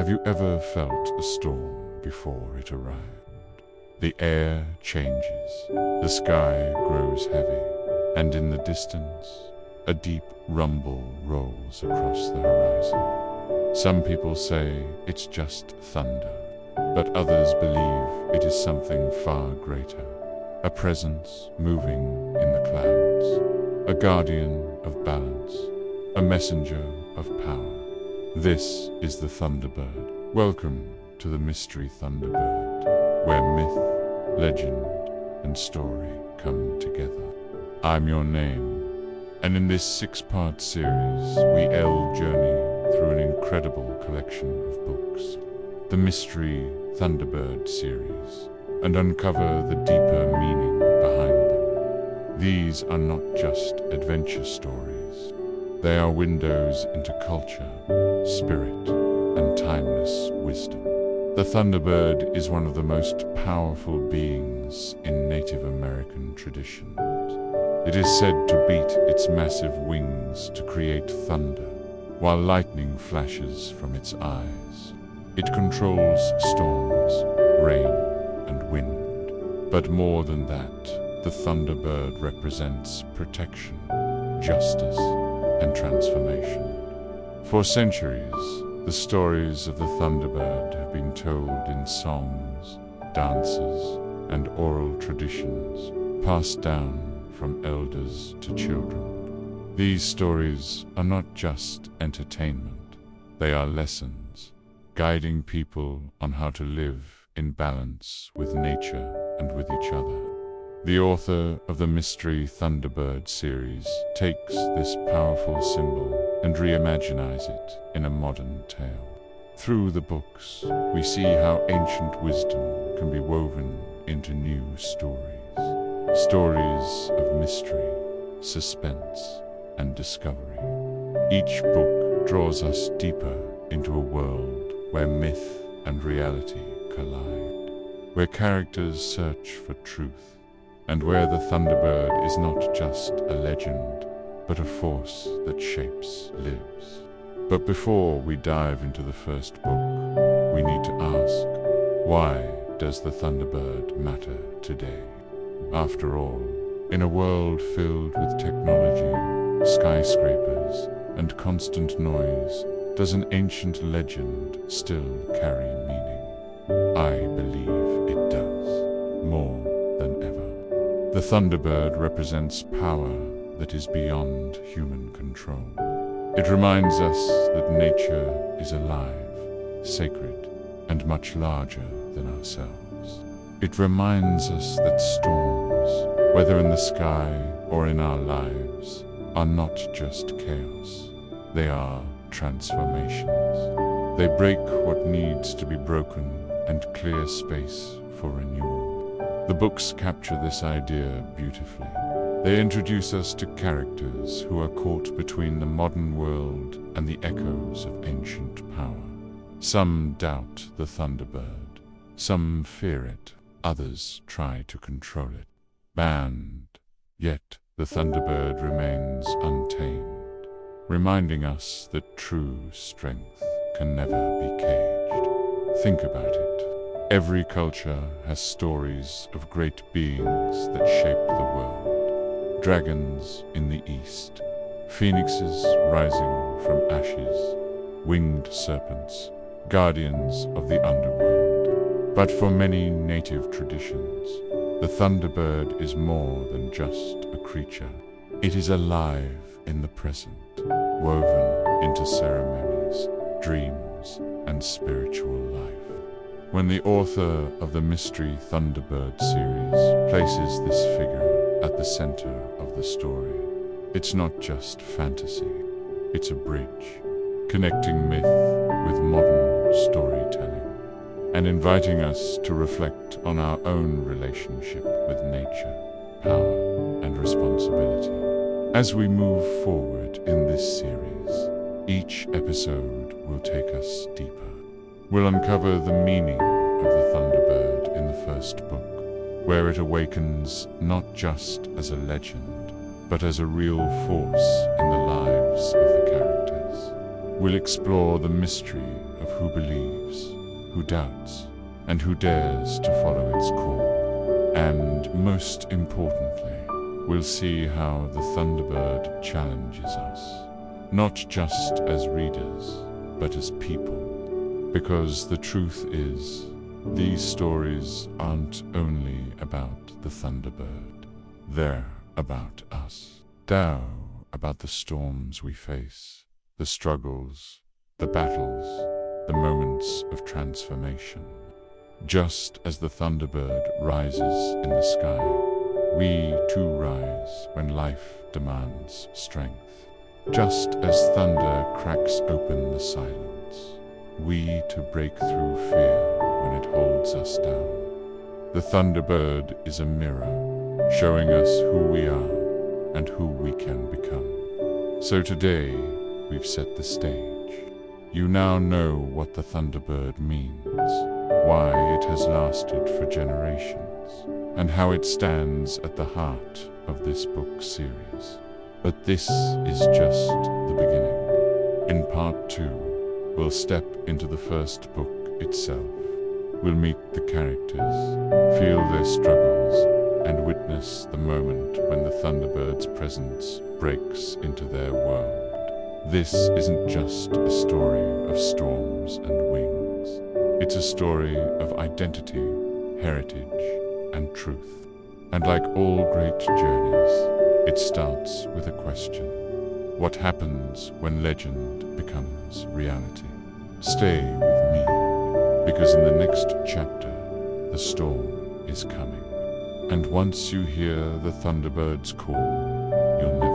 Have you ever felt a storm before it arrived? The air changes, the sky grows heavy, and in the distance, a deep rumble rolls across the horizon. Some people say it's just thunder, but others believe it is something far greater, a presence moving in the clouds, a guardian of balance, a messenger of power. This is the Thunderbird. Welcome to the Mystery Thunderbird, where myth, legend, and story come together. I'm your name, and in this 6-part series, we'll journey through an incredible collection of books, the Mystery Thunderbird series, and uncover the deeper meaning behind them. These are not just adventure stories. They are windows into culture, spirit, and timeless wisdom. The Thunderbird is one of the most powerful beings in Native American traditions. It is said to beat its massive wings to create thunder, while lightning flashes from its eyes. It controls storms, rain, and wind. But more than that, the Thunderbird represents protection, justice, and transformation. For centuries, the stories of the Thunderbird have been told in songs, dances, and oral traditions, passed down from elders to children. These stories are not just entertainment, they are lessons, guiding people on how to live in balance with nature and with each other. The author of the Mystery Thunderbird series takes this powerful symbol and reimagines it in a modern tale. Through the books, we see how ancient wisdom can be woven into new stories. Stories of mystery, suspense, and discovery. Each book draws us deeper into a world where myth and reality collide, where characters search for truth, and where the Thunderbird is not just a legend, but a force that shapes lives. But before we dive into the first book, we need to ask, why does the Thunderbird matter today? After all, in a world filled with technology, skyscrapers, and constant noise, does an ancient legend still carry meaning? I believe it does, more than ever. The Thunderbird represents power that is beyond human control. It reminds us that nature is alive, sacred, and much larger than ourselves. It reminds us that storms, whether in the sky or in our lives, are not just chaos. They are transformations. They break what needs to be broken and clear space for renewal. The books capture this idea beautifully. They introduce us to characters who are caught between the modern world and the echoes of ancient power. Some doubt the Thunderbird, some fear it, others try to control it. Banned, yet the Thunderbird remains untamed, reminding us that true strength can never be caged. Think about it. Every culture has stories of great beings that shape the world. Dragons in the east, phoenixes rising from ashes, winged serpents, guardians of the underworld. But for many native traditions, the Thunderbird is more than just a creature. It is alive in the present, woven into ceremonies, dreams, and spiritual life. When the author of the Mystery Thunderbird series places this figure at the center of the story, it's not just fantasy, it's a bridge, connecting myth with modern storytelling, and inviting us to reflect on our own relationship with nature, power, and responsibility. As we move forward in this series, each episode will take us deeper. We'll uncover the meaning of the Thunderbird in the first book, where it awakens not just as a legend, but as a real force in the lives of the characters. We'll explore the mystery of who believes, who doubts and who dares to follow its call. And most importantly, we'll see how the Thunderbird challenges us, not just as readers, but as people. Because the truth is, these stories aren't only about the Thunderbird, they're about us. They're about the storms we face, the struggles, the battles, the moments of transformation. Just as the Thunderbird rises in the sky, we too rise when life demands strength. Just as thunder cracks open the silence, we too break through fear when it holds us down. The Thunderbird is a mirror, showing us who we are and who we can become. So today, we've set the stage. You now know what the Thunderbird means, why it has lasted for generations, and how it stands at the heart of this book series. But this is just the beginning. In part 2, we'll step into the first book itself. We'll meet the characters, feel their struggles, and witness the moment when the Thunderbird's presence breaks into their world. This isn't just a story of storms and wings. It's a story of identity, heritage, and truth. And like all great journeys, it starts with a question. What happens when legend becomes reality? Stay with me, because in the next chapter, the storm is coming. And once you hear the Thunderbird's call, you'll never